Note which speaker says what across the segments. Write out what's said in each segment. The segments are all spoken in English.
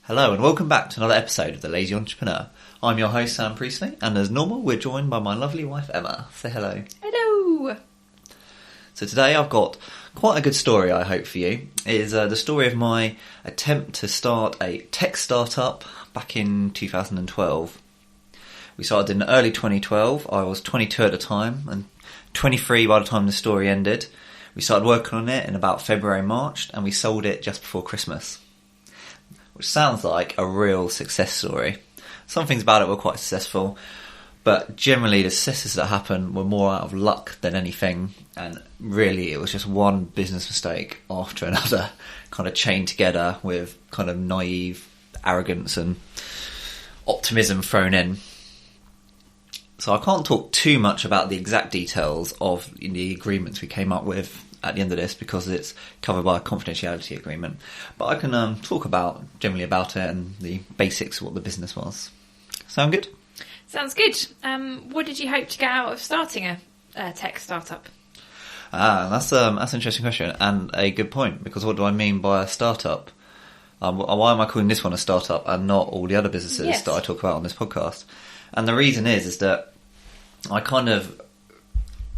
Speaker 1: Hello and welcome back to another episode of The Lazy Entrepreneur. I'm your host Sam Priestley, and as normal we're joined by my lovely wife Emma. Say hello.
Speaker 2: Hello.
Speaker 1: So today I've got quite a good story, I hope, for you. It is the story of my attempt to start a tech startup back in 2012. We started in early 2012. I was 22 at the time and 23 by the time the story ended. We started working on it in about February, March, and we sold it just before Christmas. Which sounds like a real success story. Some things about it were quite successful, but generally the successes that happened were more out of luck than anything, and really it was just one business mistake after another, kind of chained together with kind of naive arrogance and optimism thrown in. So I can't talk too much about the exact details of the agreements we came up with at the end of this because it's covered by a confidentiality agreement. But I can talk generally about it and the basics of what the business was. Sound good?
Speaker 2: Sounds good. What did you hope to get out of starting a tech startup?
Speaker 1: That's an interesting question and a good point, because what do I mean by a startup? Why am I calling this one a startup and not all the other businesses that I talk about on this podcast? And the reason is that I kind of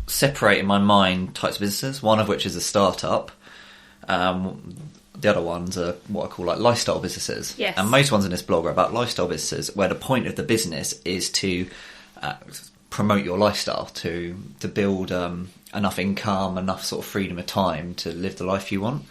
Speaker 1: separate in my mind types of businesses, one of which is a startup. The other ones are what I call like lifestyle businesses.
Speaker 2: Yes.
Speaker 1: And most ones in this blog are about lifestyle businesses where the point of the business is to promote your lifestyle, to build enough income, enough sort of freedom of time to live the life you want.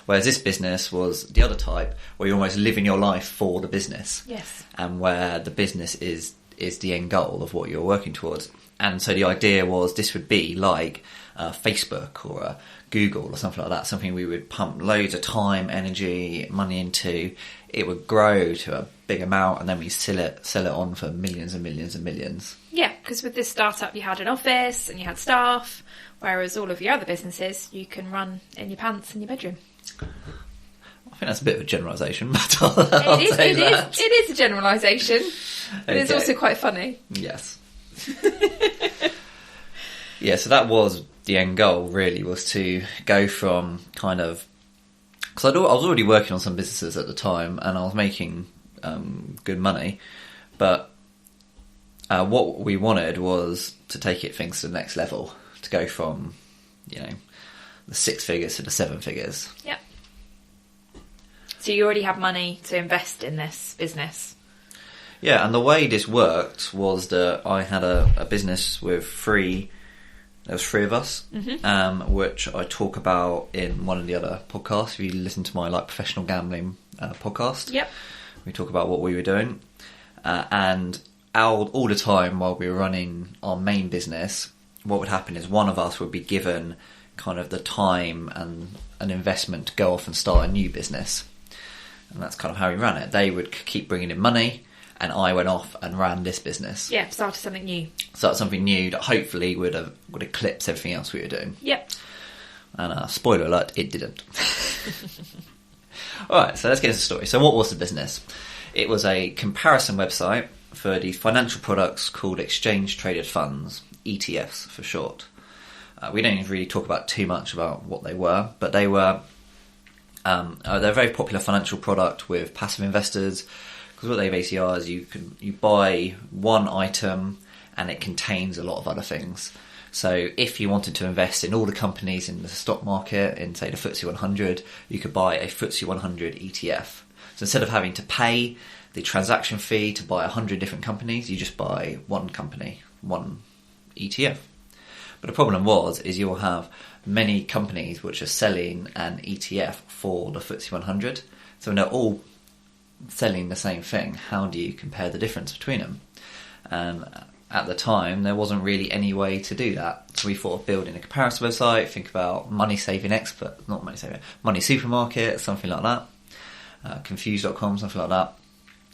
Speaker 1: Whereas this business was the other type where you're almost living your life for the business.
Speaker 2: Yes.
Speaker 1: And where the business is the end goal of what you're working towards. And so the idea was this would be like Facebook or Google or something like that, something we would pump loads of time, energy, money into. It would grow to a big amount and then we sell it on for millions and millions and millions. Yeah,
Speaker 2: because with this startup you had an office and you had staff, whereas all of your other businesses you can run in your pants in your bedroom.
Speaker 1: I think that's a bit of a generalisation, but
Speaker 2: it is a generalisation, but it's also quite funny.
Speaker 1: Yes. Yeah, so that was the end goal, really, was to go from kind of... Because I was already working on some businesses at the time and I was making good money, but what we wanted was to take things to the next level, to go from, the 6 figures to the 7 figures.
Speaker 2: Yep. So you already have money to invest in this business?
Speaker 1: Yeah, and the way this worked was that I had a business with there was 3 of us, which I talk about in one of the other podcasts. If you listen to my professional gambling podcast,
Speaker 2: yep,
Speaker 1: we talk about what we were doing. And all the time while we were running our main business, what would happen is one of us would be given kind of the time and an investment to go off and start a new business. And that's kind of how we ran it. They would keep bringing in money, and I went off and ran this business.
Speaker 2: Yeah, started something new.
Speaker 1: Started something new that hopefully would eclipse everything else we were doing.
Speaker 2: Yep.
Speaker 1: And spoiler alert, it didn't. Alright, so let's get into the story. So what was the business? It was a comparison website for these financial products called exchange traded funds, ETFs for short. We don't really talk about too much about what they were, but they were... they're a very popular financial product with passive investors, because what they basically are is you buy one item and it contains a lot of other things. So if you wanted to invest in all the companies in the stock market, in say the FTSE 100, you could buy a FTSE 100 ETF. So instead of having to pay the transaction fee to buy 100 different companies, you just buy one company, one ETF. But the problem is you'll have many companies which are selling an ETF for the FTSE 100. So when they're all selling the same thing, how do you compare the difference between them? And at the time, there wasn't really any way to do that. So we thought of building a comparison website, think about money supermarket, something like that. Confused.com, something like that.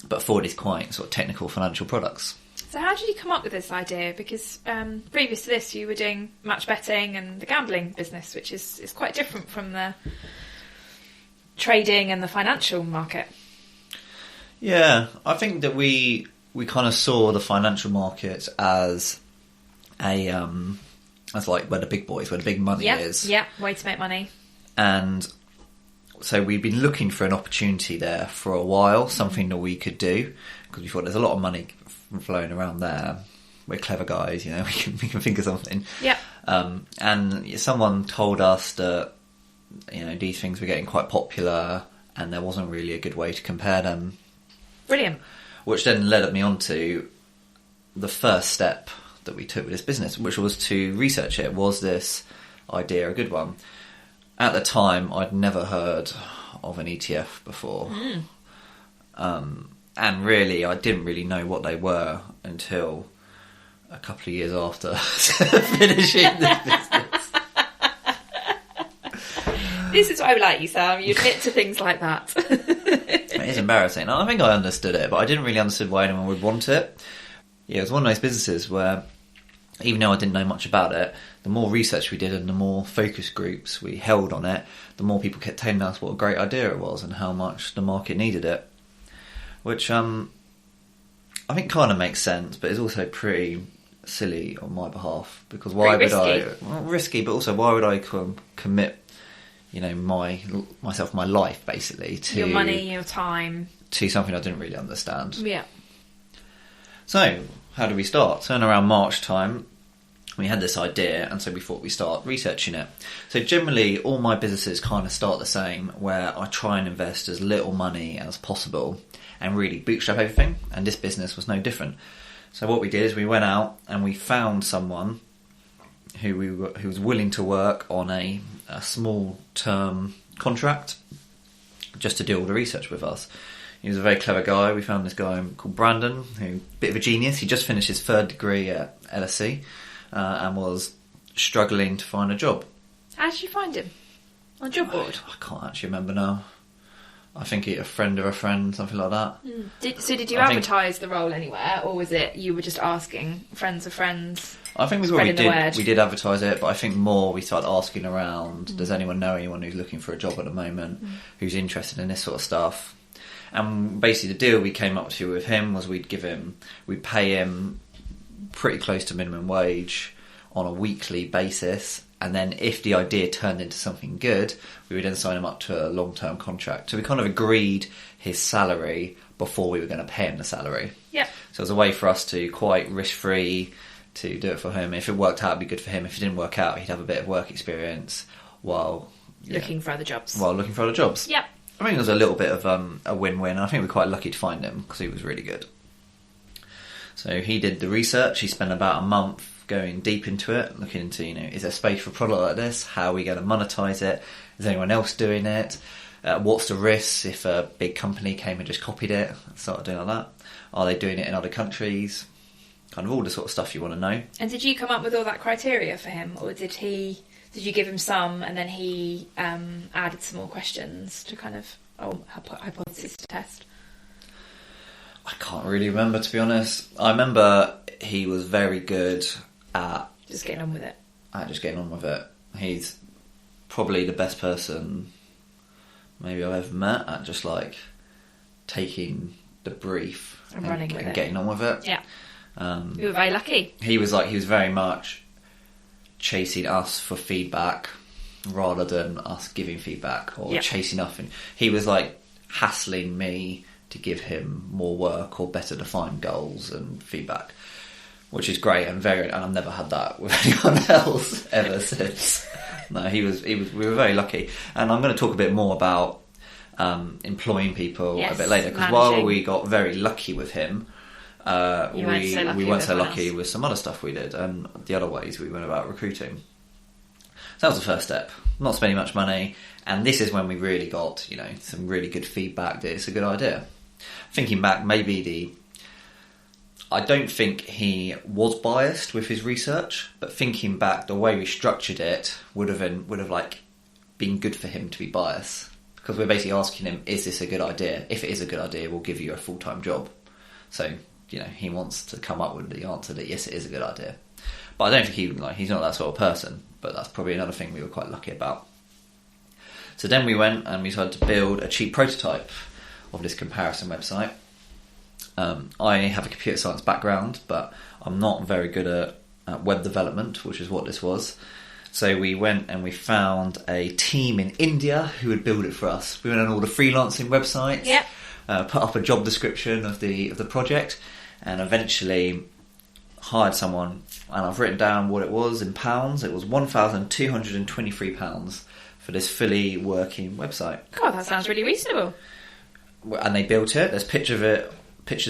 Speaker 1: But for these quite sort of technical financial products.
Speaker 2: So how did you come up with this idea? Because previous to this, you were doing match betting and the gambling business, which is quite different from the trading and the financial market.
Speaker 1: Yeah, I think that we kind of saw the financial markets as as like where the big boys, where the big money is.
Speaker 2: Yeah, way to make money.
Speaker 1: And So we'd been looking for an opportunity there for a while, something that we could do, because we thought there's a lot of money flowing around there. We're clever guys, we can think of something.
Speaker 2: Yeah.
Speaker 1: And someone told us that, these things were getting quite popular and there wasn't really a good way to compare them.
Speaker 2: Brilliant.
Speaker 1: Which then led me on to the first step that we took with this business, which was to research it. Was this idea a good one? At the time, I'd never heard of an ETF before. And really, I didn't really know what they were until a couple of years after finishing this business.
Speaker 2: This is why I like you, Sam. You admit to things like that.
Speaker 1: It is embarrassing. I think I understood it, but I didn't really understand why anyone would want it. Yeah, it was one of those businesses where, even though I didn't know much about it, the more research we did and the more focus groups we held on it, the more people kept telling us what a great idea it was and how much the market needed it. Which I think kind of makes sense, but is also pretty silly on my behalf, because why would I... Well, risky, but also why would I commit, my life, basically, to...
Speaker 2: Your money, your time.
Speaker 1: To something I didn't really understand.
Speaker 2: Yeah.
Speaker 1: So, how did we start? So, in around March time, we had this idea, and so we thought we'd start researching it. So, generally, all my businesses kind of start the same, where I try and invest as little money as possible and really bootstrap everything, and this business was no different. So, what we did is we went out and we found someone who was willing to work on a small-term contract just to do all the research with us. He was a very clever guy. We found this guy called Brandon, who bit of a genius. He just finished his third degree at LSE and was struggling to find a job.
Speaker 2: How did you find him? On job board?
Speaker 1: I can't actually remember now. I think a friend of a friend, something like that.
Speaker 2: Did you advertise the role anywhere, or was it you were just asking friends of friends?
Speaker 1: I think we did advertise it, but I think more we started asking around. Does anyone know anyone who's looking for a job at the moment, who's interested in this sort of stuff? And basically the deal we came up to with him was we'd pay him pretty close to minimum wage on a weekly basis, and then if the idea turned into something good, we would then sign him up to a long-term contract. So we kind of agreed his salary before we were going to pay him the salary.
Speaker 2: Yeah.
Speaker 1: So it was a way for us to, quite risk-free, to do it for him. If it worked out, it'd be good for him. If it didn't work out, he'd have a bit of work experience while...
Speaker 2: Looking for other jobs.
Speaker 1: Yep. I think it was a little bit of a win-win. I think we were quite lucky to find him because he was really good. So he did the research. He spent about a month going deep into it, looking into, is there space for a product like this? How are we going to monetize it? Is anyone else doing it? What's the risk if a big company came and just copied it and started doing like that? Are they doing it in other countries? Kind of all the sort of stuff you want to know. And
Speaker 2: did you come up with all that criteria for him, or did you give him some and then he added some more questions to kind of hypothesis to test?
Speaker 1: I can't really remember, to be honest. I remember he was very good at...
Speaker 2: Just getting on with it.
Speaker 1: He's probably the best person maybe I've ever met at just like taking the brief
Speaker 2: and running with it.
Speaker 1: Getting on with it.
Speaker 2: Yeah. You were very lucky.
Speaker 1: He was very much chasing us for feedback rather than us giving feedback or chasing up. And he was like hassling me to give him more work or better defined goals and feedback, which is great and I've never had that with anyone else ever since. No, we were very lucky. And I'm going to talk a bit more about employing people a bit later, because while we got very lucky with him, we weren't so lucky with some other stuff we did and the other ways we went about recruiting. So that was the first step, not spending much money, and this is when we really got some really good feedback that it's a good idea. Thinking back, I don't think he was biased with his research, but thinking back, the way we structured it would have been good for him to be biased, because we're basically asking him, is this a good idea? If it is a good idea, we'll give you a full-time job. So he wants to come up with the answer that yes, it is a good idea. But I don't think he's not that sort of person, but that's probably another thing we were quite lucky about. So then we went and we started to build a cheap prototype of this comparison website. I have a computer science background, but I'm not very good at web development, which is what this was. So we went and we found a team in India who would build it for us. We went on all the freelancing websites,
Speaker 2: Yep.
Speaker 1: Put up a job description of the project, and eventually hired someone. And I've written down what it was in pounds. It was £1,223 for this fully working website.
Speaker 2: God, that sounds really reasonable.
Speaker 1: And they built it. There's pictures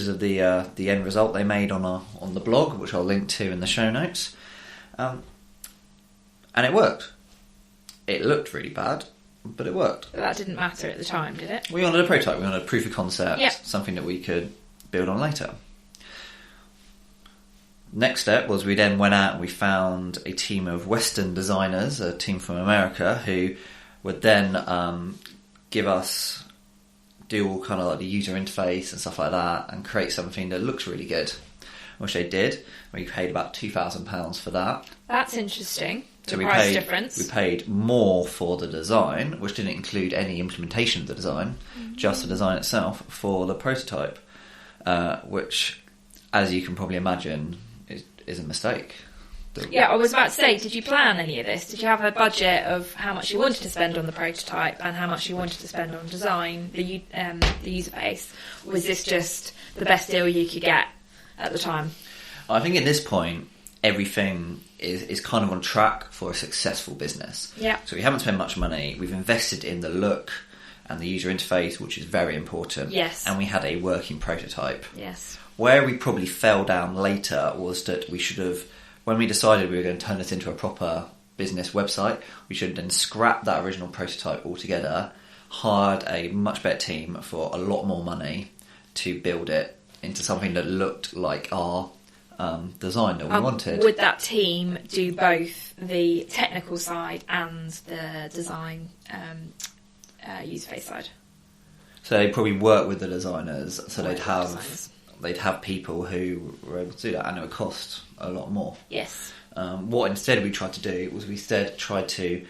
Speaker 1: of the end result they made on the blog, which I'll link to in the show notes. And it worked. It looked really bad, but it worked.
Speaker 2: But that didn't matter at the time, did it?
Speaker 1: We wanted a prototype. We wanted a proof of concept,
Speaker 2: Yep.
Speaker 1: something that we could build on later. Next step was we then went out and we found a team of Western designers, a team from America, who would then give us, do all kind of like the user interface and stuff like that, and create something that looks really good, which they did. We paid about £2,000 for that.
Speaker 2: That's interesting.
Speaker 1: So
Speaker 2: The price difference.
Speaker 1: We paid more for the design, which didn't include any implementation of the design, just the design itself for the prototype, which, as you can probably imagine, is a mistake.
Speaker 2: Yeah, I was about to say, did you plan any of this? Did you have a budget of how much you wanted to spend on the prototype and how much you wanted to spend on design, the user base? Or was this just the best deal you could get at the time?
Speaker 1: I think at this point, everything is kind of on track for a successful business.
Speaker 2: Yeah.
Speaker 1: So we haven't spent much money. We've invested in the look and the user interface, which is very important.
Speaker 2: Yes.
Speaker 1: And we had a working prototype.
Speaker 2: Yes.
Speaker 1: Where we probably fell down later was that we should have, when we decided we were going to turn this into a proper business website, we should then scrap that original prototype altogether, hired a much better team for a lot more money to build it into something that looked like our design that we wanted.
Speaker 2: Would that team do both the technical side and the design user face side?
Speaker 1: So they'd probably work with the designers, so
Speaker 2: Work with
Speaker 1: they'd have people who were able to do that, and it would cost a lot more.
Speaker 2: Yes.
Speaker 1: What instead we tried to do was we instead tried to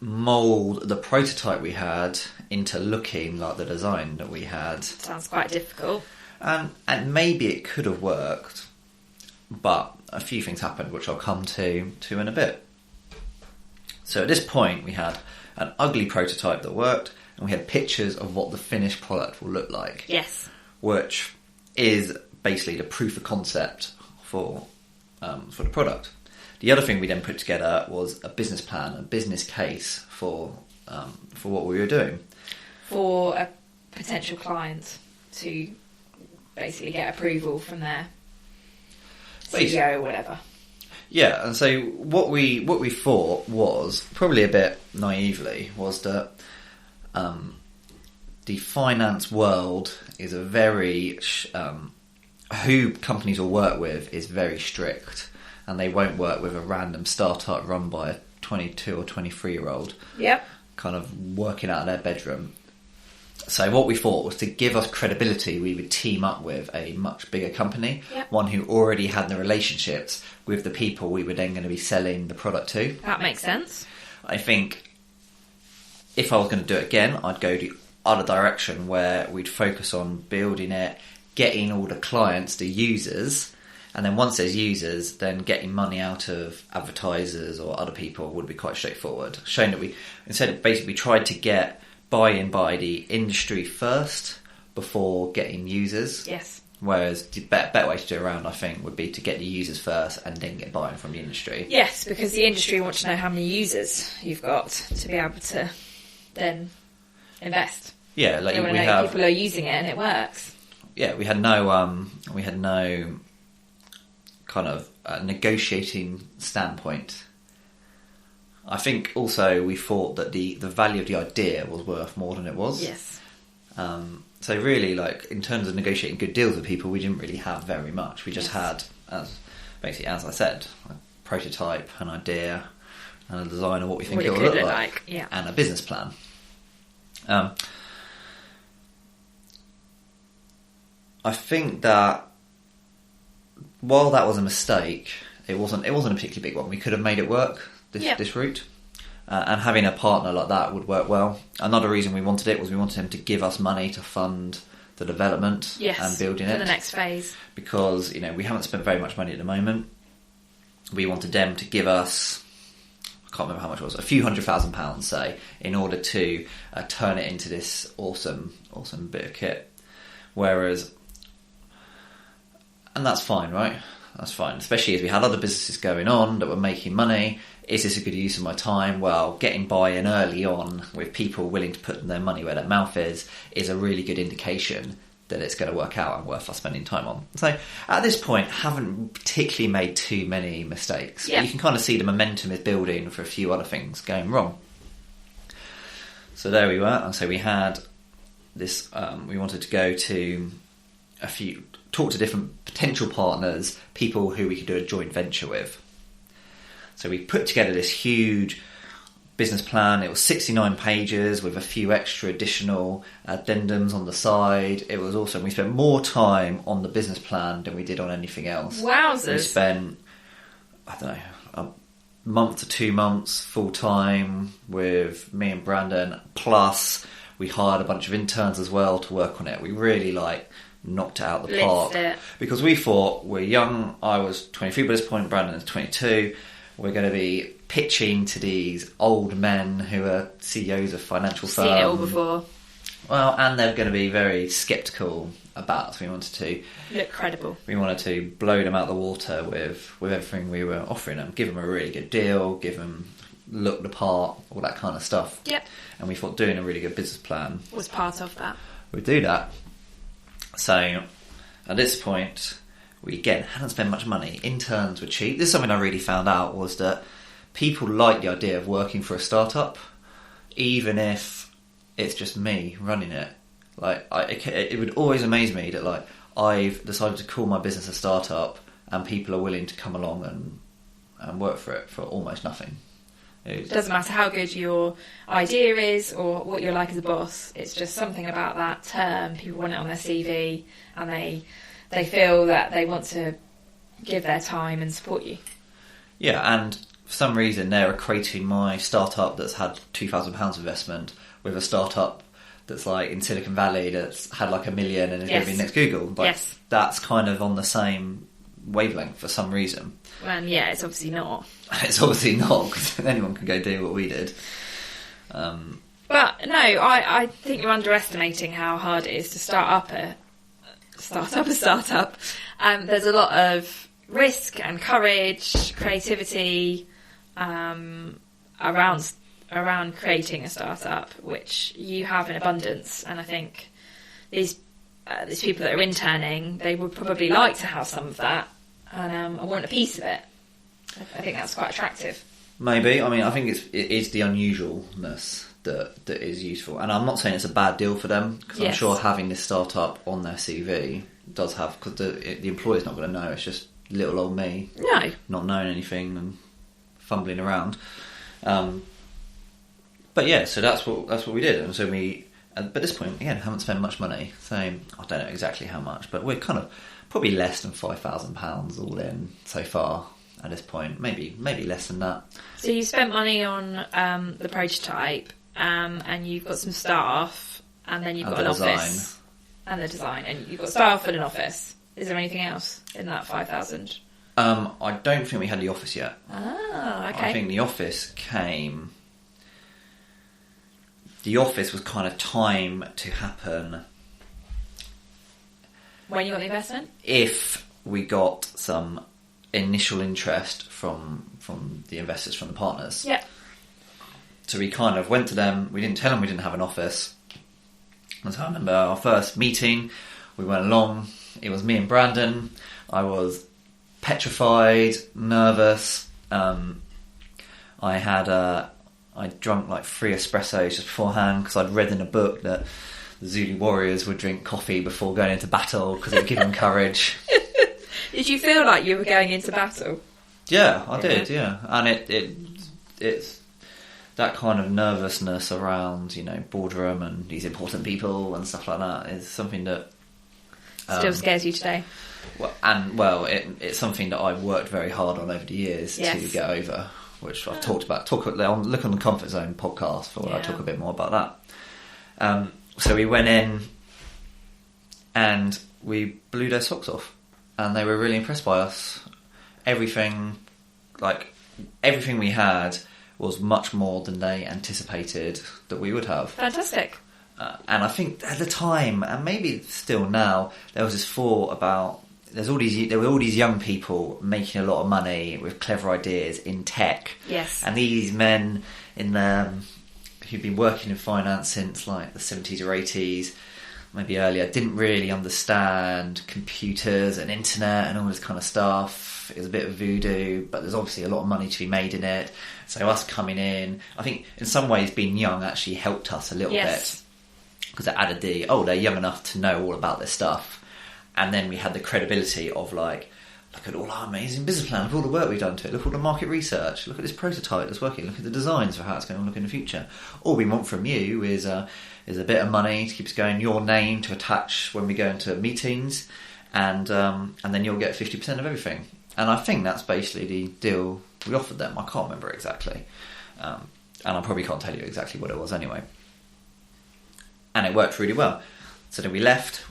Speaker 1: mould the prototype we had into looking like the design that we had.
Speaker 2: Sounds quite difficult.
Speaker 1: And maybe it could have worked, but a few things happened, which I'll come to in a bit. So at this point, we had an ugly prototype that worked, and we had pictures of what the finished product will look like.
Speaker 2: Yes.
Speaker 1: Which is basically the proof of concept for the product. The other thing we then put together was a business plan, a business case for what we were doing.
Speaker 2: For a potential client to basically get approval from their CEO or whatever.
Speaker 1: Yeah, and so what we thought was, probably a bit naively, was that the finance world is a very who companies will work with is very strict, and they won't work with a random startup run by a 22 or 23-year-old.
Speaker 2: Yep.
Speaker 1: Kind of working out of their bedroom. So what we thought was, to give us credibility, we would team up with a much bigger company,
Speaker 2: Yep.
Speaker 1: one who already had the relationships with the people we were then going to be selling the product to.
Speaker 2: That makes sense.
Speaker 1: I think if I was going to do it again, I'd go the other direction, where we'd focus on building it, getting all the clients, the users, and then once there's users, then getting money out of advertisers or other people would be quite straightforward. Showing that we instead basically tried to get buy-in by the industry first before getting users.
Speaker 2: Yes.
Speaker 1: Whereas the better way to do it around, I think, would be to get the users first and then get buy-in from the industry.
Speaker 2: Yes, because the industry wants to know how many users you've got to be able to then invest.
Speaker 1: Yeah, like
Speaker 2: They want to know people are using it and it works.
Speaker 1: Yeah, we had no kind of negotiating standpoint. I think also we thought that the value of the idea was worth more than it was.
Speaker 2: Yes.
Speaker 1: So really, like, in terms of negotiating good deals with people, we didn't really have very much. We just had, as I said, a prototype, an idea, and a design of what we think it will look like,
Speaker 2: yeah.
Speaker 1: and a business plan. I think that while that was a mistake, it wasn't a particularly big one. We could have made it work, this route. And having a partner like that would work well. Another reason we wanted it was we wanted him to give us money to fund the development and building it.
Speaker 2: For the next phase.
Speaker 1: Because, we haven't spent very much money at the moment. We wanted them to give us can't remember how much it was, a few £100,000, say, in order to turn it into this awesome bit of kit. Whereas, and that's fine, right? That's fine, especially as we had other businesses going on that were making money. Is this a good use of my time? Well, getting buy-in early on with people willing to put their money where their mouth is a really good indication that it's going to work out and worth us spending time on. So at this point, haven't particularly made too many mistakes.
Speaker 2: Yeah.
Speaker 1: You can kind of see the momentum is building for a few other things going wrong. So there we were. And so we had this, we wanted to go to talk to different potential partners, people who we could do a joint venture with. So we put together this huge business plan. It was 69 pages with a few extra additional addendums on the side. It was awesome. We spent more time on the business plan than we did on anything else.
Speaker 2: Wowzers.
Speaker 1: We spent, I don't know, a month to 2 months full time with me and Brandon. Plus, we hired a bunch of interns as well to work on it. We really knocked it out of the park. Because we thought, we're young. I was 23 by this point. Brandon is 22. We're going to be pitching to these old men who are CEOs of financial firms.
Speaker 2: Seen it all before.
Speaker 1: Well, and they're going to be very sceptical about us. We wanted to
Speaker 2: look credible.
Speaker 1: We wanted to blow them out of the water with everything we were offering them. Give them a really good deal. Give them look the part, all that kind of stuff.
Speaker 2: Yep.
Speaker 1: And we thought doing a really good business plan
Speaker 2: was part of that.
Speaker 1: We'd do that. So at this point, we again hadn't spent much money. Interns were cheap. This is something I really found out, was that people like the idea of working for a startup, even if it's just me running it. It would always amaze me that I've decided to call my business a startup and people are willing to come along and work for it for almost nothing.
Speaker 2: It doesn't matter how good your idea is or what you're like as a boss. It's just something about that term. People want it on their CV and they feel that they want to give their time and support you. Yeah,
Speaker 1: and for some reason they're equating my startup that's had £2,000 investment with a startup that's in Silicon Valley that's had $1 million and is going to be next Google.
Speaker 2: Yes.
Speaker 1: That's kind of on the same wavelength for some reason.
Speaker 2: And yeah, it's obviously not.
Speaker 1: It's obviously not, because anyone can go do what we did.
Speaker 2: But no, I think you're underestimating how hard it is to start up a startup. There's a lot of risk and courage, creativity around creating a startup, which you have in abundance. And I think these people that are interning, they would probably like to have some of that, and I want a piece of it. I think that's quite attractive.
Speaker 1: Maybe. I mean, I think it is the unusualness that is useful. And I'm not saying it's a bad deal for them, because I'm sure having this startup on their CV does have, because the employer's not going to know. It's just little old me, not knowing anything and fumbling around. But yeah, so that's what we did. And so at this point, again, haven't spent much money. So I don't know exactly how much, but we're kind of probably less than £5,000 all in so far at this point. Maybe less than that.
Speaker 2: So you spent money on the prototype, and you've got some staff, and then you've got an office and the design, and you've got staff and an office. Is there anything else in that 5,000?
Speaker 1: I don't think we had the office yet.
Speaker 2: Ah, okay.
Speaker 1: I think the office came. The office was kind of time to happen.
Speaker 2: When you got the investment?
Speaker 1: If we got some initial interest from the investors, from the partners.
Speaker 2: Yeah.
Speaker 1: So we kind of went to them. We didn't tell them we didn't have an office. And so I remember our first meeting. We went along. It was me and Brandon. I was petrified, nervous. I drunk 3 espressos just beforehand, because I'd read in a book that the Zulu warriors would drink coffee before going into battle because it would give them courage.
Speaker 2: Did you feel like you were going into battle?
Speaker 1: Yeah, I did. Yeah, and it's that kind of nervousness around boardroom and these important people and stuff like that is something that
Speaker 2: still scares you today.
Speaker 1: It's something that I've worked very hard on over the years to get over, which I've talked about. Look on the Comfort Zone podcast for where I talk a bit more about that. So we went in and we blew their socks off, and they were really impressed by us. Everything we had was much more than they anticipated that we would have.
Speaker 2: Fantastic.
Speaker 1: And I think at the time, and maybe still now, there was this thought about there were all these young people making a lot of money with clever ideas in tech.
Speaker 2: Yes.
Speaker 1: And these men who'd been working in finance since like the 70s or 80s, maybe earlier, didn't really understand computers and internet and all this kind of stuff. It was a bit of voodoo, but there's obviously a lot of money to be made in it. So us coming in, I think in some ways being young actually helped us a little bit, because it added they're young enough to know all about this stuff. And then we had the credibility of like, look at all our amazing business plan, look at all the work we've done to it, look at all the market research, look at this prototype that's working, look at the designs for how it's going to look in the future. All we want from you is a bit of money to keep us going, your name to attach when we go into meetings, and then you'll get 50% of everything. And I think that's basically the deal we offered them. I can't remember exactly. And I probably can't tell you exactly what it was anyway. And it worked really well. So then we left,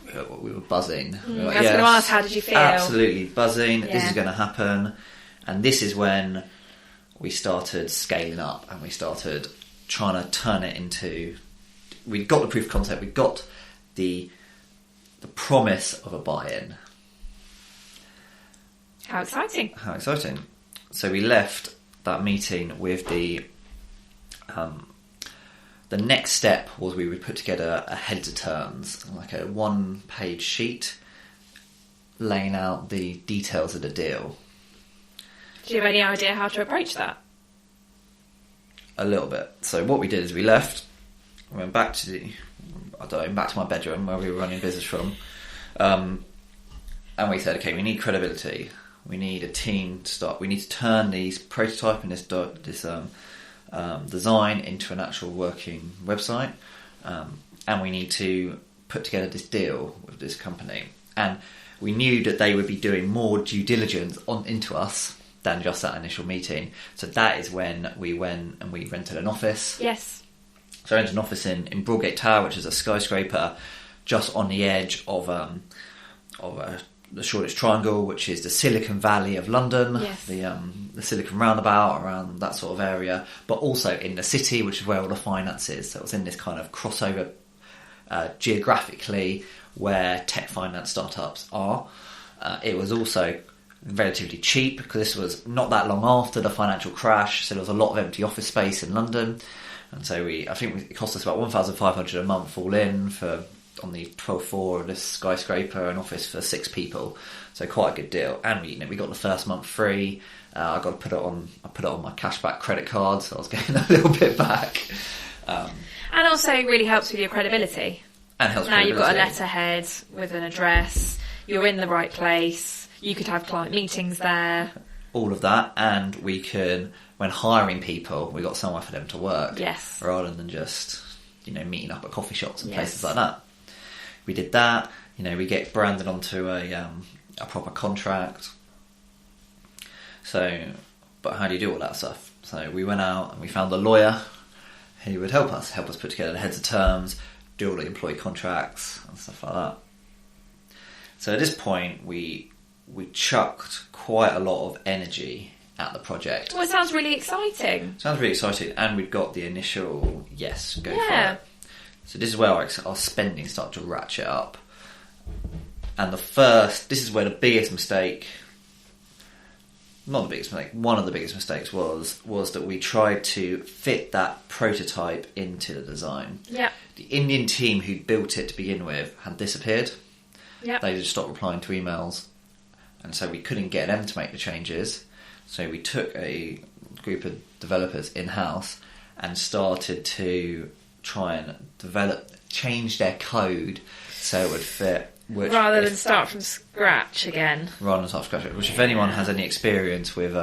Speaker 1: we were buzzing. We were like,
Speaker 2: I was going to ask, how did you feel?
Speaker 1: Absolutely buzzing,
Speaker 2: Yeah.
Speaker 1: this is going to happen. And this is when we started scaling up and we started trying to turn it into... We got the proof of concept, we got the promise of a buy-in.
Speaker 2: How exciting.
Speaker 1: How exciting. So we left that meeting with the next step was we would put together a heads of terms, like a 1-page sheet laying out the details of the deal.
Speaker 2: Do you have any idea how to approach that?
Speaker 1: A little bit. So what we did is we left, we went back to back to my bedroom where we were running business from, and we said, okay, we need credibility. We need a team to start. We need to turn these prototype and this design into an actual working website, and we need to put together this deal with this company. And we knew that they would be doing more due diligence into us than just that initial meeting. So that is when we went and we rented an office.
Speaker 2: Yes.
Speaker 1: So I rented an office in Broadgate Tower, which is a skyscraper just on the edge of the Shoreditch Triangle, which is the Silicon Valley of London,
Speaker 2: yes.
Speaker 1: The Silicon Roundabout, around that sort of area, but also in the city, which is where all the finance is. So it was in this kind of crossover geographically where tech finance startups are. It was also relatively cheap because this was not that long after the financial crash, so there was a lot of empty office space in London. And so it cost us about $1,500 a month all in on the 12th floor of this skyscraper, an office for 6 people. So quite a good deal. And we got the first month free. I put it on my cashback credit card, so I was getting a little bit back.
Speaker 2: And also it really helps with your credibility.
Speaker 1: And helps
Speaker 2: now you've got a
Speaker 1: credibility.
Speaker 2: letterhead with an address. You're in the right place. You could have client meetings there.
Speaker 1: All of that, and we can, when hiring people, we got somewhere for them to work.
Speaker 2: Yes.
Speaker 1: Rather than just meeting up at coffee shops and
Speaker 2: Yes.
Speaker 1: places like that. We did that. We get branded onto a proper contract. So, but how do you do all that stuff? So we went out and we found a lawyer who would help us put together the heads of terms, do all the employee contracts and stuff like that. So at this point, we chucked quite a lot of energy at the project.
Speaker 2: Well, it sounds really exciting.
Speaker 1: Sounds really exciting, and we'd got the initial yes, go for
Speaker 2: Yeah.
Speaker 1: it. So this is where our spending started to ratchet up. And this is where the biggest mistake, not the biggest mistake, one of the biggest mistakes was that we tried to fit that prototype into the design.
Speaker 2: Yeah.
Speaker 1: The Indian team who built it to begin with had disappeared.
Speaker 2: Yeah.
Speaker 1: They just stopped replying to emails, and so we couldn't get them to make the changes. So we took a group of developers in-house and started to try and change their code so it would fit.
Speaker 2: Rather than start from scratch again.
Speaker 1: Rather than start from scratch, which if anyone has any experience with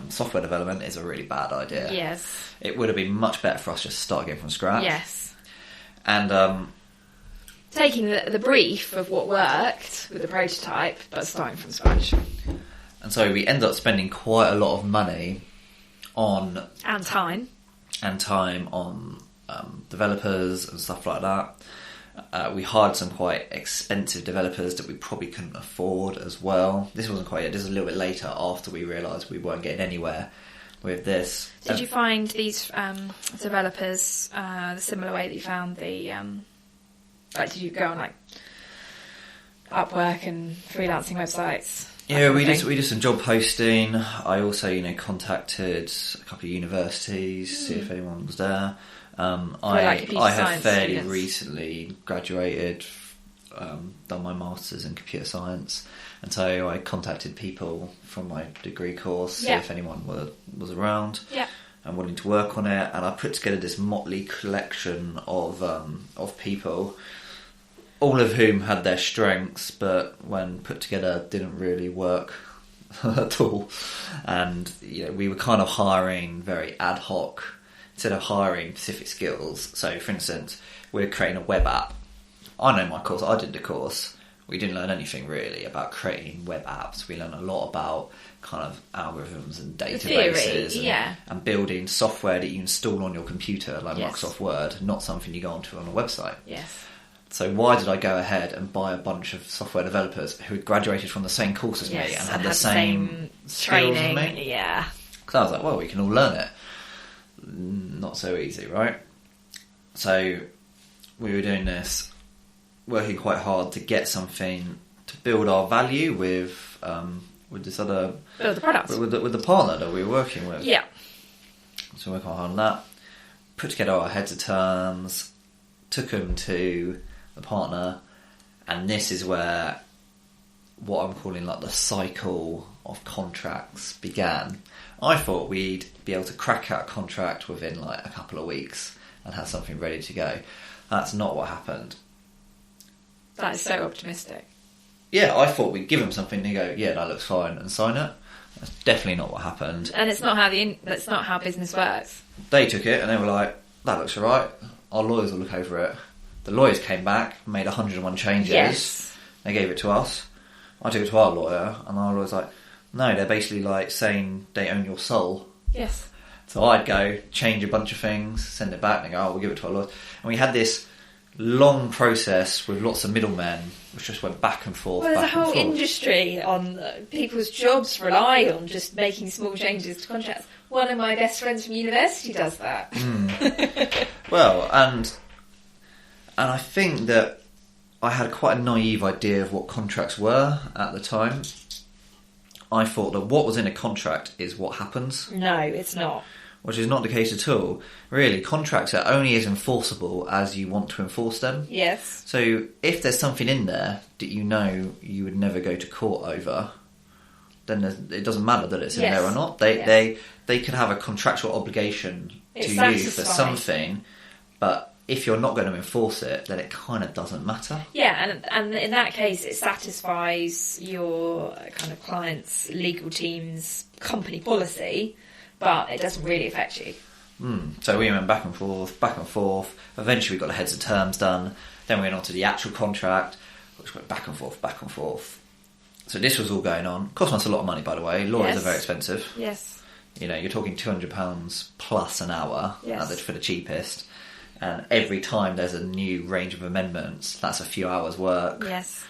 Speaker 1: software development is a really bad idea.
Speaker 2: Yes.
Speaker 1: It would have been much better for us just to start again from scratch.
Speaker 2: Yes.
Speaker 1: And
Speaker 2: taking the brief of what worked with the prototype, but starting from scratch.
Speaker 1: And so we ended up spending quite a lot of money on...
Speaker 2: And time.
Speaker 1: On developers and stuff like that. We hired some quite expensive developers that we probably couldn't afford as well. This wasn't quite yet. This was a little bit later after we realised we weren't getting anywhere. with this.
Speaker 2: Did you find these developers the similar way that you found the did you go on like Upwork and freelancing websites?
Speaker 1: Yeah, we did some job posting. I also, contacted a couple of universities, see if anyone was there. I have fairly recently graduated, done my masters in computer science, and so I contacted people from my degree course, see if anyone was around and willing to work on it. And I put together this motley collection of people, all of whom had their strengths, but when put together didn't really work at all. And we were kind of hiring very ad hoc instead of hiring specific skills. So, for instance, we're creating a web app. I know my course. I did the course. We didn't learn anything really about creating web apps. We learned a lot about kind of algorithms and databases and building software that you install on your computer, like Microsoft Word, not something you go onto on a website.
Speaker 2: Yes.
Speaker 1: So why did I go ahead and buy a bunch of software developers who had graduated from the same course as me and had the same
Speaker 2: training
Speaker 1: skills as me?
Speaker 2: Yeah.
Speaker 1: Because I was like, well, we can all learn it. Not so easy, right? So we were doing this, working quite hard to get something to build our value with this other...
Speaker 2: Build the product.
Speaker 1: With the partner that we were working with.
Speaker 2: Yeah.
Speaker 1: So we worked hard on that. Put together our heads of terms. Took them to the partner, and this is where what I'm calling like the cycle of contracts began. I thought we'd be able to crack out a contract within like a couple of weeks and have something ready to go. That's not what happened.
Speaker 2: That is so optimistic.
Speaker 1: Yeah, I thought we'd give them something and go, yeah, that looks fine, and sign it. That's definitely not what happened.
Speaker 2: And it's not that's not how business works.
Speaker 1: They took it and they were like, that looks alright. Our lawyers will look over it. The lawyers came back, made 101 changes.
Speaker 2: Yes.
Speaker 1: They gave it to us. I took it to our lawyer, and our lawyer's like, no, they're basically like saying they own your soul.
Speaker 2: Yes.
Speaker 1: So I'd go, change a bunch of things, send it back, and they go, oh, we'll give it to our lawyers. And we had this long process with lots of middlemen, which just went back and forth.
Speaker 2: Well, there's a whole industry on people's jobs rely on just making small changes to contracts. One of my best friends from university does that.
Speaker 1: Well, and I think that I had quite a naive idea of what contracts were at the time. I thought that what was in a contract is what happens.
Speaker 2: No, it's not.
Speaker 1: Which is not the case at all. Really, contracts are only as enforceable as you want to enforce them.
Speaker 2: Yes.
Speaker 1: So if there's something in there that you would never go to court over, then it doesn't matter that it's in there or not. They could have a contractual obligation to you for something, but if you're not going to enforce it, then it kind of doesn't matter.
Speaker 2: Yeah, and in that case, it satisfies your kind of client's legal team's company policy, but it doesn't really affect you.
Speaker 1: So we went back and forth. Eventually we got the heads of terms done. Then we went on to the actual contract, which went back and forth. So this was all going on. Cost us a lot of money, by the way. Lawyers are very expensive.
Speaker 2: Yes.
Speaker 1: You're talking £200 plus an hour for the cheapest. And every time there's a new range of amendments, that's a few hours' work.
Speaker 2: Yes.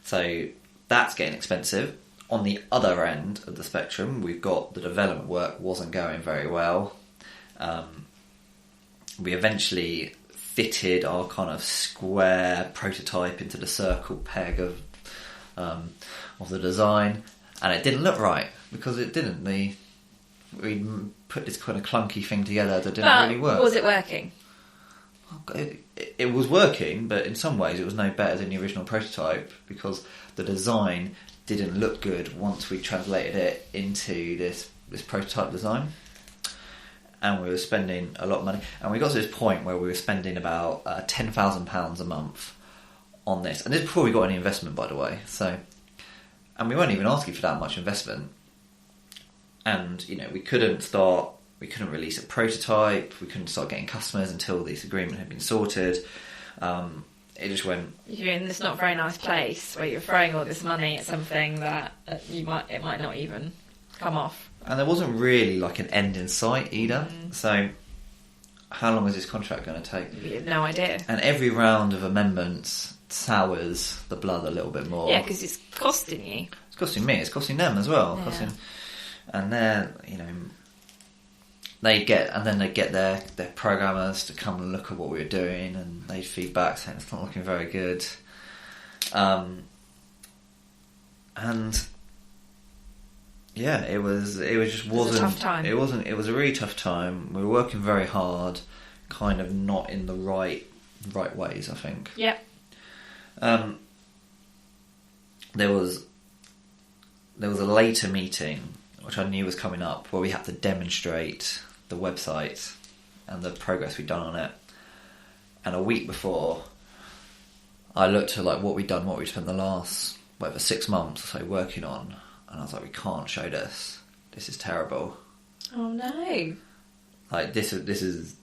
Speaker 1: So that's getting expensive. On the other end of the spectrum, we've got the development work wasn't going very well. We eventually fitted our kind of square prototype into the circle peg of the design, and it didn't look right because it didn't. We put this kind of clunky thing together that didn't really work.
Speaker 2: Was it working?
Speaker 1: It was working, but in some ways it was no better than the original prototype because the design didn't look good once we translated it into this prototype design. And we were spending a lot of money. And we got to this point where we were spending about £10,000 a month on this. And this is before we got any investment, by the way. And we weren't even asking for that much investment. And, we couldn't release a prototype. We couldn't start getting customers until this agreement had been sorted. It just went...
Speaker 2: You're in this not very nice place where you're throwing all this money at something that it might not even come off.
Speaker 1: And there wasn't really like an end in sight either. So how long is this contract going to take?
Speaker 2: You have no idea.
Speaker 1: And every round of amendments sours the blood a little bit more.
Speaker 2: Yeah, because it's costing you.
Speaker 1: It's costing me. It's costing them as well.
Speaker 2: Yeah.
Speaker 1: And they're, they'd get their programmers to come and look at what we were doing, and they'd feedback saying it's not looking very good. And yeah, it just wasn't.
Speaker 2: It was a tough time.
Speaker 1: It wasn't. It was a really tough time. We were working very hard, kind of not in the right ways, I think.
Speaker 2: Yeah.
Speaker 1: There was a later meeting which I knew was coming up where we had to demonstrate the website and the progress we'd done on it. And a week before, I looked at like what we'd done, what we'd spent the last 6 months or so working on, and I was like, we can't show this. This is terrible.
Speaker 2: Oh no!
Speaker 1: Like this is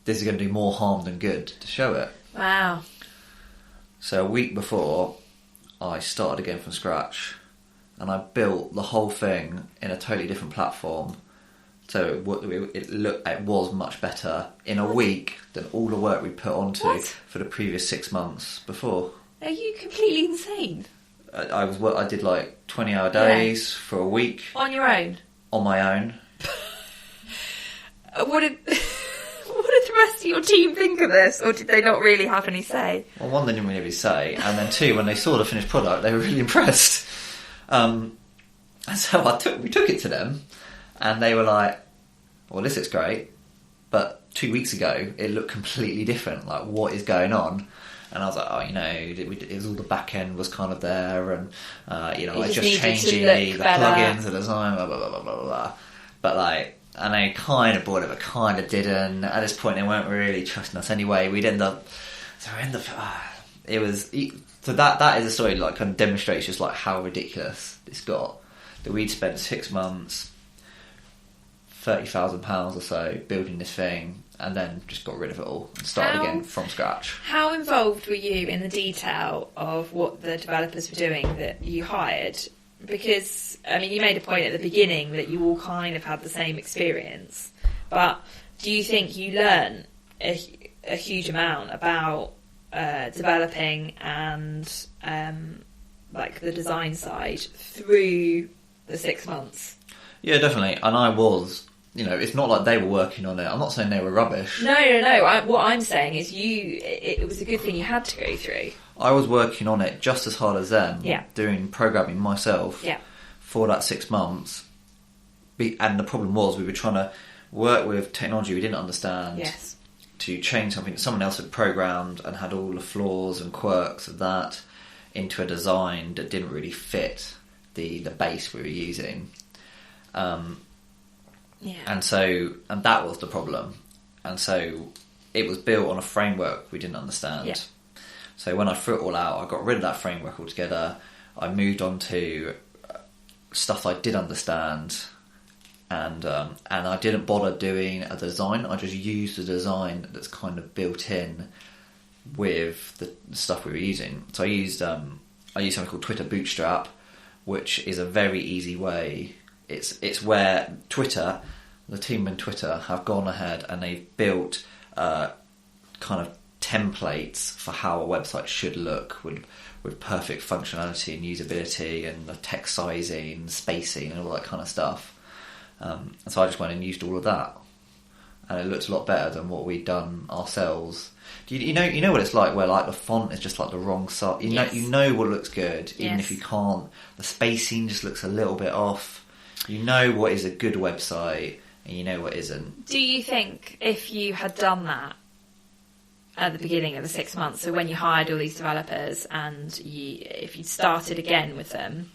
Speaker 1: going to do more harm than good to show it.
Speaker 2: Wow.
Speaker 1: So a week before, I started again from scratch, and I built the whole thing in a totally different platform. So it was much better in a week than all the work we put onto for the previous 6 months before.
Speaker 2: Are you completely insane?
Speaker 1: I did like 20-hour days for a week.
Speaker 2: On your own?
Speaker 1: On my own.
Speaker 2: What did the rest of your team think of this, or did they not really have any say?
Speaker 1: Well, one, they didn't really say, and then two, when they saw the finished product, they were really impressed. And so we took it to them, and they were like, well, this looks great, but 2 weeks ago it looked completely different. Like, what is going on? And I was like, oh, it was all the back end was kind of there, and I just changing the plugins, the design, blah blah blah blah blah blah. But like, and they kind of bought it, but kind of didn't. At this point, they weren't really trusting us anyway. It was so that is a story like kind of demonstrates just like how ridiculous this got. That we'd spent 6 months, £30,000 or so building this thing, and then just got rid of it all and started again from scratch.
Speaker 2: How involved were you in the detail of what the developers were doing that you hired? Because, I mean, you made a point at the beginning that you all kind of had the same experience, but do you think you learned a huge amount about developing and like the design side through the 6 months?
Speaker 1: Yeah, definitely. And I was, it's not like they were working on it. I'm not saying they were rubbish.
Speaker 2: No. What I'm saying is it was a good thing you had to go through.
Speaker 1: I was working on it just as hard as them, doing programming myself for that 6 months. And the problem was we were trying to work with technology we didn't understand to change something that someone else had programmed and had all the flaws and quirks of that into a design that didn't really fit the base we were using. And that was the problem. And so it was built on a framework we didn't understand. Yeah. So when I threw it all out, I got rid of that framework altogether. I moved on to stuff I did understand, and I didn't bother doing a design. I just used the design that's kind of built in with the stuff we were using. So I used something called Twitter Bootstrap, which is a very easy way. It's where Twitter, the team in Twitter, have gone ahead and they've built kind of templates for how a website should look with perfect functionality and usability and the text sizing, spacing, and all that kind of stuff. And so I just went and used all of that, and it looked a lot better than what we'd done ourselves. You know what it's like, where like the font is just like the wrong size. You know what looks good, even if you can't. The spacing just looks a little bit off. You know what is a good website, and you know what isn't.
Speaker 2: Do you think if you had done that at the beginning of the 6 months, so when you hired all these developers and if you'd started again with them,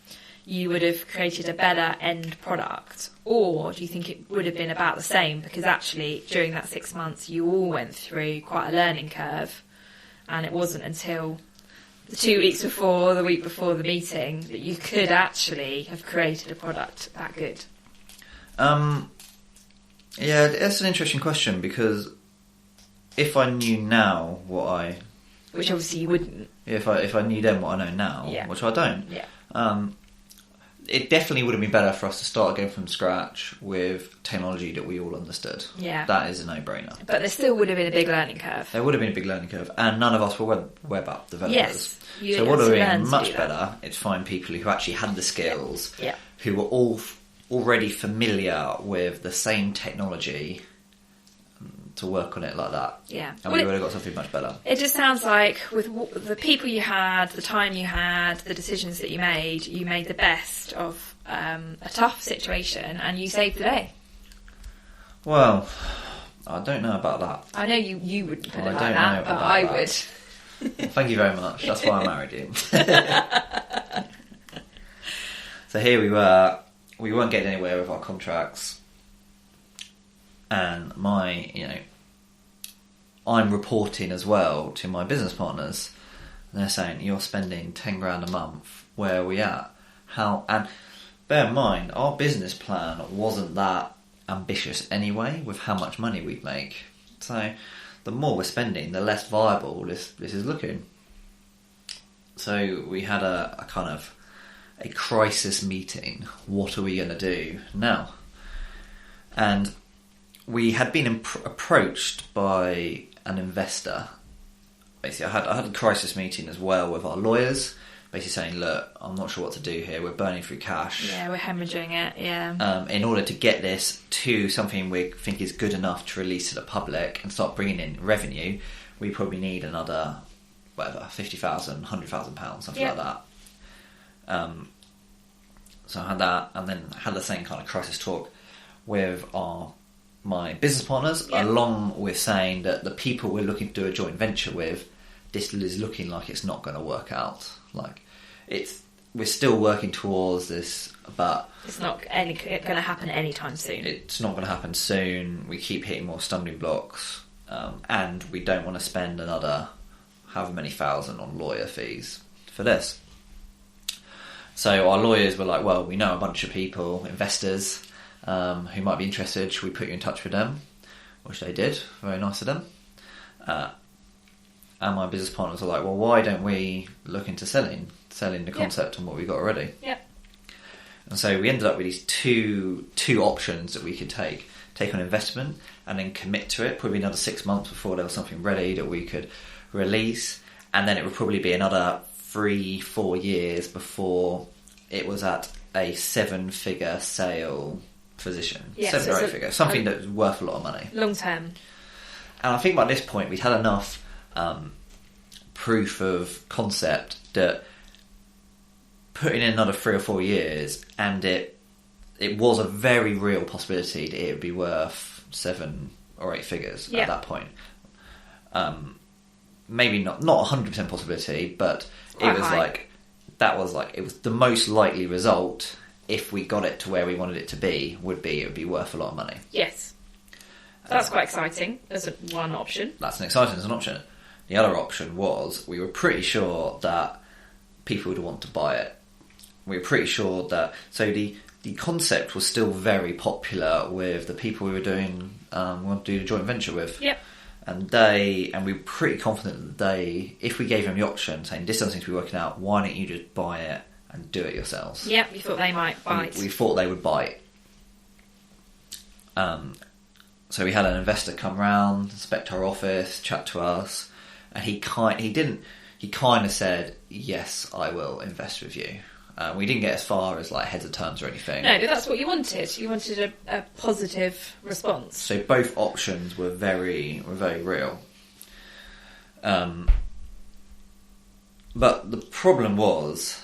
Speaker 2: you would have created a better end product? Or do you think it would have been about the same? Because actually, during that 6 months, you all went through quite a learning curve, and it wasn't until the 2 weeks before, the week before the meeting, that you could actually have created a product that good.
Speaker 1: Yeah, that's an interesting question, because if I knew now
Speaker 2: which obviously you wouldn't.
Speaker 1: If I knew then what I know now, which I don't.
Speaker 2: Yeah.
Speaker 1: It definitely would have been better for us to start again from scratch with technology that we all understood. Yeah. That is a no-brainer.
Speaker 2: But there still would have been a big learning curve.
Speaker 1: There would have been a big learning curve, and none of us were web app developers.
Speaker 2: Yes.
Speaker 1: So what would have been much better is find people who actually had the skills, who were all already familiar with the same technology to work on it like that.
Speaker 2: Yeah.
Speaker 1: And we would have got something much better.
Speaker 2: It just sounds like with the people you had, the time you had, the decisions that you made the best of a tough situation, and you saved the day.
Speaker 1: Well, I don't know about that.
Speaker 2: I know you wouldn't put it like
Speaker 1: don't
Speaker 2: that,
Speaker 1: know
Speaker 2: but
Speaker 1: about
Speaker 2: I
Speaker 1: that.
Speaker 2: would.
Speaker 1: Well, thank you very much. That's why I married you. So here we were. We weren't getting anywhere with our contracts. And I'm reporting as well to my business partners. And they're saying, you're spending 10 grand a month. Where are we at? How? And bear in mind, our business plan wasn't that ambitious anyway with how much money we'd make. So the more we're spending, the less viable this is looking. So we had a kind of a crisis meeting. What are we going to do now? And we had been approached by an investor. Basically, I had a crisis meeting as well with our lawyers, basically saying, look, I'm not sure what to do here. We're burning through cash.
Speaker 2: Yeah, we're hemorrhaging it, yeah.
Speaker 1: In order to get this to something we think is good enough to release to the public and start bringing in revenue, we probably need another, £50,000, £100,000, something like that. So I had that, and then had the same kind of crisis talk with my business partners, along with saying that the people we're looking to do a joint venture with, this is looking like it's not going to work out. Like, we're still working towards this, but
Speaker 2: it's not going to happen anytime soon.
Speaker 1: It's not going to happen soon. We keep hitting more stumbling blocks, and we don't want to spend another however many thousand on lawyer fees for this. So our lawyers were like, well, we know a bunch of people, investors, who might be interested. Should we put you in touch with them? Which they did. Very nice of them. And my business partners were like, well, why don't we look into selling the concept and what we've got already?
Speaker 2: Yeah.
Speaker 1: And so we ended up with these two options that we could take on investment and then commit to it. Probably another 6 months before there was something ready that we could release. And then it would probably be another 3-4 years before it was at a 7-figure sale position. Yeah, 7 or 8 figure. Something that was worth a lot of money.
Speaker 2: Long term.
Speaker 1: And I think by this point we'd had enough proof of concept that putting in another 3 or 4 years, and it was a very real possibility that it would be worth 7 or 8 figures at that point. Maybe not 100% possibility, but it was it was the most likely result if we got it to where we wanted it to be. It would be worth a lot of money.
Speaker 2: Yes, that's quite exciting as one option.
Speaker 1: That's an option. The other option was we were pretty sure that people would want to buy it. We were pretty sure that the concept was still very popular with the people we were doing we want to do the joint venture with.
Speaker 2: Yep.
Speaker 1: And we were pretty confident that if we gave them the option, saying this doesn't seem to be working out, why don't you just buy it and do it yourselves?
Speaker 2: Yep, you thought they might bite.
Speaker 1: We thought they would bite. So we had an investor come round, inspect our office, chat to us, and he kind of said, yes, I will invest with you. We didn't get as far as heads of terms or anything.
Speaker 2: No, but that's what you wanted. You wanted a positive response.
Speaker 1: So both options were very real. But the problem was,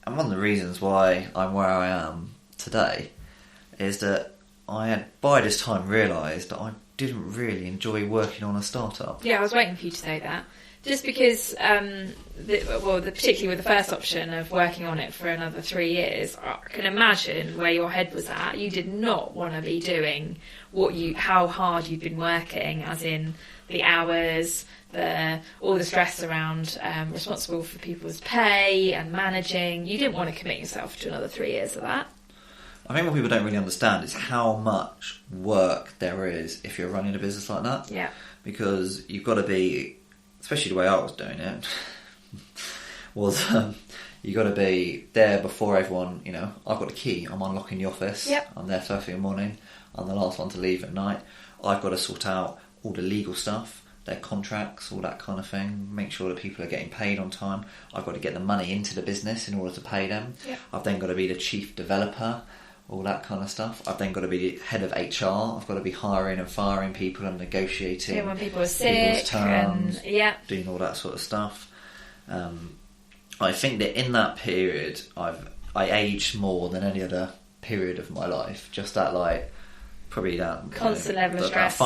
Speaker 1: and one of the reasons why I'm where I am today, is that I had by this time realised that I didn't really enjoy working on a startup.
Speaker 2: Yeah, I was waiting for you to say that. Just because, particularly with the first option of working on it for another 3 years, I can imagine where your head was at. You did not want to be doing how hard you'd been working, as in the hours, all the stress around responsible for people's pay and managing. You didn't want to commit yourself to another 3 years of that.
Speaker 1: I think what people don't really understand is how much work there is if you're running a business like that.
Speaker 2: Yeah.
Speaker 1: Because you've got to be, especially the way I was doing it, was you got to be there before everyone. I've got a key. I'm unlocking the office.
Speaker 2: Yep.
Speaker 1: I'm there first thing in the morning. I'm the last one to leave at night. I've got to sort out all the legal stuff, their contracts, all that kind of thing. Make sure that people are getting paid on time. I've got to get the money into the business in order to pay them.
Speaker 2: Yep.
Speaker 1: I've then got to be the chief developer all that kind of stuff. I've then got to be head of HR. I've got to be hiring and firing people and negotiating.
Speaker 2: Yeah, when people are sick
Speaker 1: terms,
Speaker 2: and
Speaker 1: doing all that sort of stuff. I think that in that period, I aged more than any other period of my life. Just that, like, probably that
Speaker 2: constant level of stress.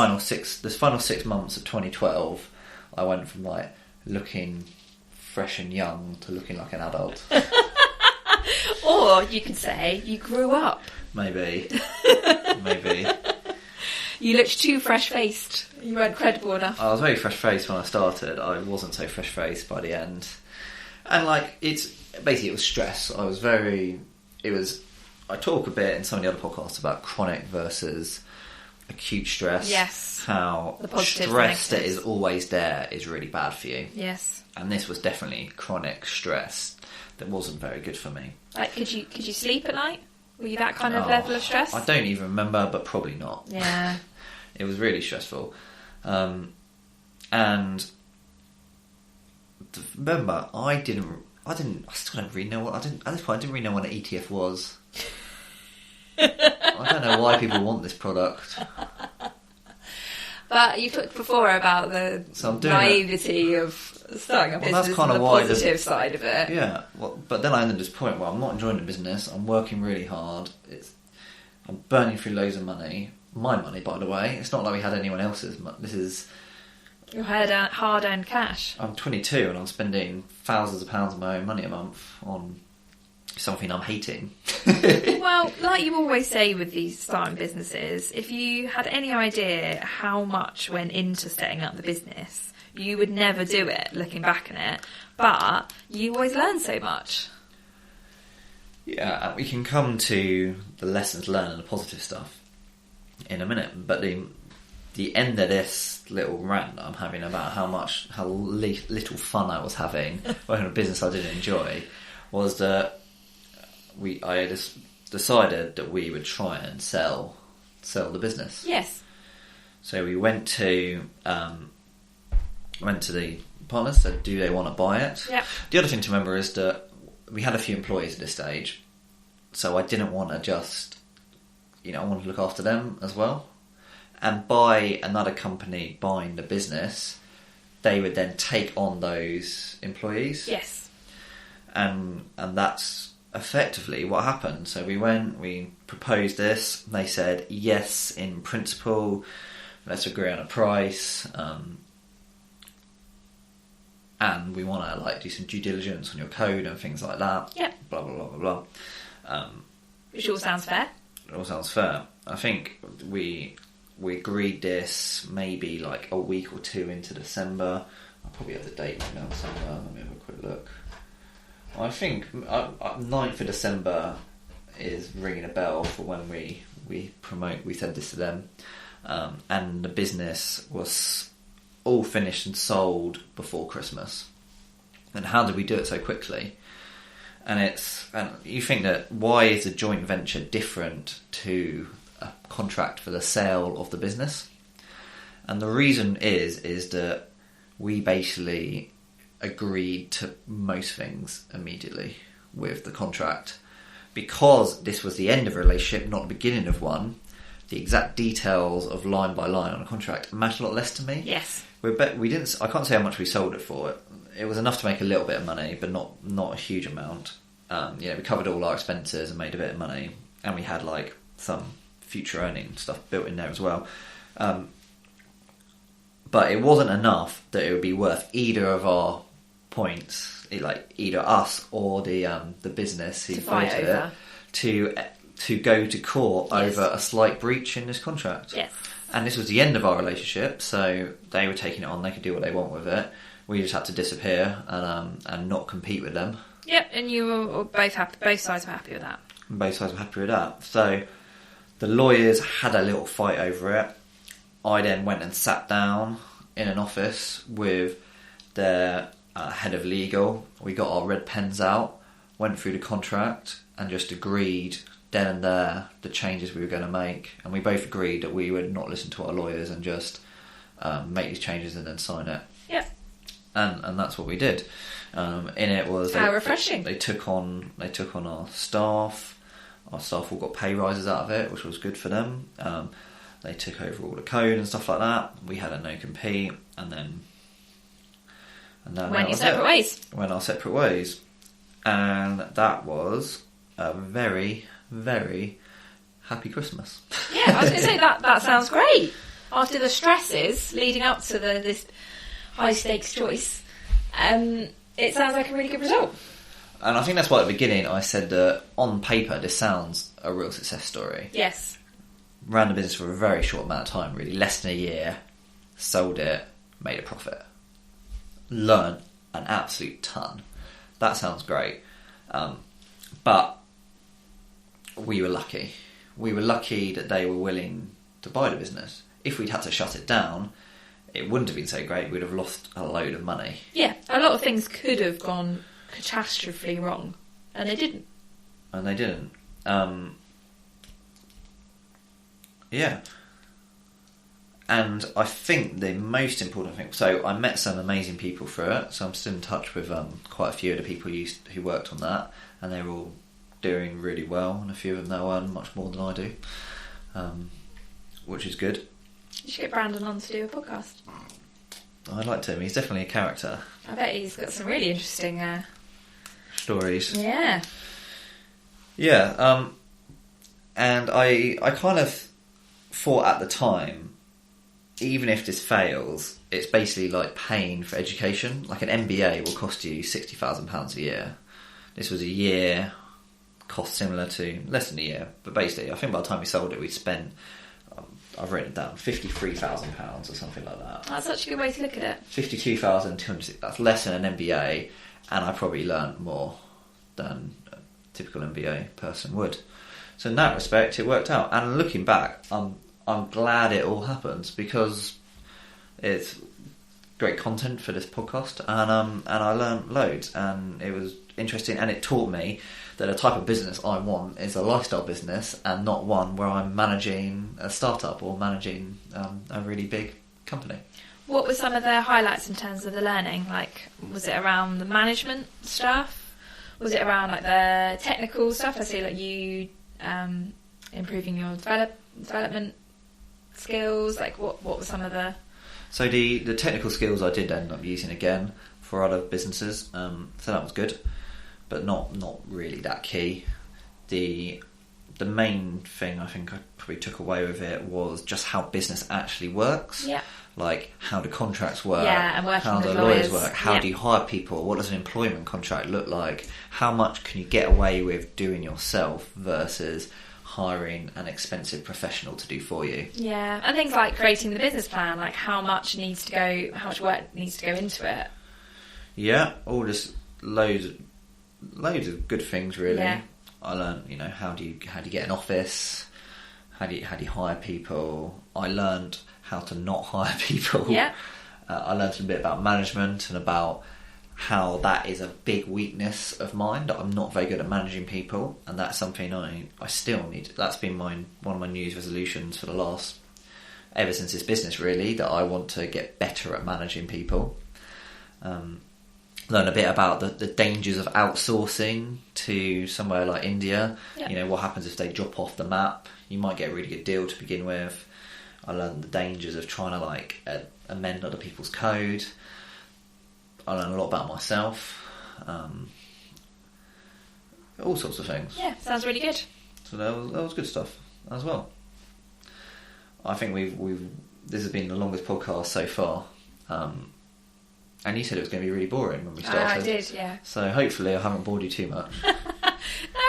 Speaker 1: This final 6 months of 2012, I went from like looking fresh and young to looking like an adult.
Speaker 2: Or you could say you grew up.
Speaker 1: Maybe.
Speaker 2: You looked too fresh-faced. You weren't credible enough.
Speaker 1: I was very fresh-faced when I started. I wasn't so fresh-faced by the end. And like, it was stress. I talk a bit in some of the other podcasts about chronic versus acute stress.
Speaker 2: Yes.
Speaker 1: How stress that is always there is really bad for you.
Speaker 2: Yes.
Speaker 1: And this was definitely chronic stress that wasn't very good for me.
Speaker 2: Like, could you sleep at night? Were you that kind of level of stress?
Speaker 1: I don't even remember, but probably not.
Speaker 2: Yeah.
Speaker 1: It was really stressful. And remember, I still don't really know at this point, I didn't really know what an ETF was. I don't know why people want this product.
Speaker 2: But you talked before about the naivety of starting a business and the positive side of it.
Speaker 1: Yeah, but then I ended this point where I'm not enjoying the business, I'm working really hard, I'm burning through loads of money. My money, by the way. It's not like we had anyone else's. This is...
Speaker 2: Your hard-earned cash.
Speaker 1: I'm 22 and I'm spending thousands of pounds of my own money a month on something I'm hating.
Speaker 2: Well, like you always say with these starting businesses, if you had any idea how much went into setting up the business, you would never do it, looking back on it. But you always learn so much.
Speaker 1: Yeah, we can come to the lessons learned and the positive stuff in a minute, but the end of this little rant I'm having about how little fun I was having working on a business I didn't enjoy was that I just decided that we would try and sell the business.
Speaker 2: Yes.
Speaker 1: So we went to the partners, said, do they want to buy it?
Speaker 2: Yep.
Speaker 1: The other thing to remember is that we had a few employees at this stage, so I didn't want to just, I wanted to look after them as well. And by another company buying the business, they would then take on those employees.
Speaker 2: Yes.
Speaker 1: And that's effectively what happened. So we proposed this, they said, yes, in principle, let's agree on a price, and we want to do some due diligence on your code and things like that.
Speaker 2: Yep.
Speaker 1: Blah, blah, blah, blah, blah.
Speaker 2: Which all sounds fair.
Speaker 1: It all sounds fair. I think we agreed this maybe like a week or two into December. I'll probably have the date right now somewhere. Let me have a quick look. I think 9th of December is ringing a bell for when we said this to them. And the business was all finished and sold before Christmas. And how did we do it so quickly? And you think that why is a joint venture different to a contract for the sale of the business? And the reason is that we basically agreed to most things immediately with the contract. Because this was the end of a relationship, not the beginning of one, the exact details of line by line on a contract matter a lot less to me.
Speaker 2: Yes.
Speaker 1: I can't say how much we sold it for. It was enough to make a little bit of money, but not a huge amount. We covered all our expenses and made a bit of money, and we had some future earning stuff built in there as well. But it wasn't enough that it would be worth either of our points, either us or the business who bought it, to go to court over a slight breach in this contract.
Speaker 2: Yes.
Speaker 1: And this was the end of our relationship, so they were taking it on. They could do what they want with it. We just had to disappear and not compete with them.
Speaker 2: Yep, and you were both happy. Both sides were happy with that.
Speaker 1: Both sides were happy with that. So the lawyers had a little fight over it. I then went and sat down in an office with their head of legal. We got our red pens out, went through the contract, and just agreed then and there the changes we were going to make. And we both agreed that we would not listen to our lawyers and just make these changes and then sign it.
Speaker 2: Yep.
Speaker 1: And that's what we did. In it was
Speaker 2: how refreshing.
Speaker 1: They took on our staff, our staff all got pay rises out of it, which was good for them. They took over all the code and stuff like that. We had a no-compete, and then
Speaker 2: went your separate ways.
Speaker 1: Went our separate ways. And that was a very, very happy Christmas.
Speaker 2: Yeah, I was going to say, that sounds great. After the stresses leading up to this high-stakes choice, it sounds like a really good result.
Speaker 1: And I think that's why at the beginning I said that on paper this sounds a real success story.
Speaker 2: Yes.
Speaker 1: Ran the business for a very short amount of time, really, less than a year, sold it, made a profit. Learned an absolute ton. That sounds great. But we were lucky. We were lucky that they were willing to buy the business. If we'd had to shut it down, it wouldn't have been so great. We'd have lost a load of money.
Speaker 2: Yeah, a lot of things could have gone catastrophically wrong, and they didn't.
Speaker 1: Yeah. And I think the most important thing... So I met some amazing people through it, so I'm still in touch with quite a few of the people who worked on that, and they're all doing really well, and a few of them now earn much more than I do, which is good.
Speaker 2: You should get Brandon on to do a podcast.
Speaker 1: I'd like to. He's definitely a character.
Speaker 2: I bet he's got some really interesting...
Speaker 1: stories.
Speaker 2: Yeah.
Speaker 1: Yeah, and I kind of thought at the time, even if this fails, it's basically like paying for education. Like an MBA will cost you £60,000 a year. This was a year, cost similar to less than a year, but basically I think by the time we sold it we'd spent, I've written it down, £53,000 or something like that.
Speaker 2: That's such a good way to look at it.
Speaker 1: 52,200, that's less than an MBA, and I probably learned more than a typical MBA person would. So in that respect, it worked out. And looking back, I'm glad it all happened, because it's great content for this podcast, and I learned loads, and it was interesting, and it taught me that the type of business I want is a lifestyle business and not one where I'm managing a startup or managing a really big company.
Speaker 2: What were some of the highlights in terms of the learning? Like, was it around the management stuff? Was it around like the technical stuff? I see like you improving your development skills. Like, what were some of the...
Speaker 1: So the technical skills I did end up using again for other businesses. So that was good, but not really that key. The main thing I think I probably took away with it was just how business actually works.
Speaker 2: Yeah.
Speaker 1: Like how the contracts work,
Speaker 2: and working
Speaker 1: how
Speaker 2: with
Speaker 1: the lawyers work, how do you hire people, what does an employment contract look like, how much can you get away with doing yourself versus hiring an expensive professional to do for you.
Speaker 2: Yeah, and things like creating the business plan, like how much work needs to go into it.
Speaker 1: Yeah, all just loads of good things really.
Speaker 2: Yeah.
Speaker 1: I learned, how do you get an office, how do you hire people. I learned how to not hire people.
Speaker 2: Yeah.
Speaker 1: I learned a bit about management and about how that is a big weakness of mine, that I'm not very good at managing people, and that's something I still need. That's been one of my New Year's resolutions for ever since this business really, that I want to get better at managing people. Learn a bit about the dangers of outsourcing to somewhere like India.
Speaker 2: Yeah.
Speaker 1: What happens if they drop off the map? You might get a really good deal to begin with. I learned the dangers of trying to amend other people's code. I learned a lot about myself. All sorts of things.
Speaker 2: Yeah, sounds really good.
Speaker 1: So that was good stuff as well. I think this has been the longest podcast so far. And you said it was going to be really boring when we started.
Speaker 2: I did, yeah.
Speaker 1: So hopefully I haven't bored you too much.
Speaker 2: No,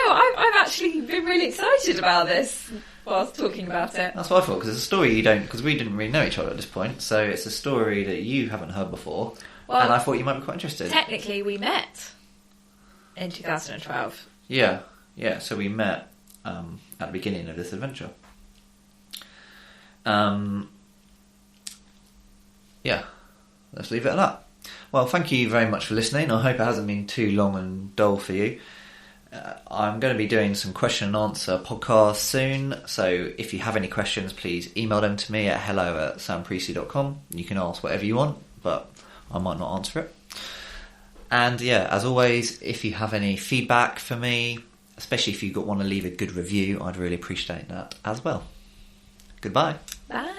Speaker 2: I've actually been really excited about this whilst talking about it.
Speaker 1: That's what I thought, because it's a story because we didn't really know each other at this point, so it's a story that you haven't heard before, and I thought you might be quite interested.
Speaker 2: Technically, we met in 2012.
Speaker 1: Yeah, so we met at the beginning of this adventure. Yeah, let's leave it at that. Well, thank you very much for listening. I hope it hasn't been too long and dull for you. I'm going to be doing some question and answer podcasts soon, so if you have any questions, please email them to me at hello@sampriestley.com. You can ask whatever you want, but I might not answer it. And yeah, as always, if you have any feedback for me, especially if you want to leave a good review. I'd really appreciate that as well. Goodbye.
Speaker 2: Bye.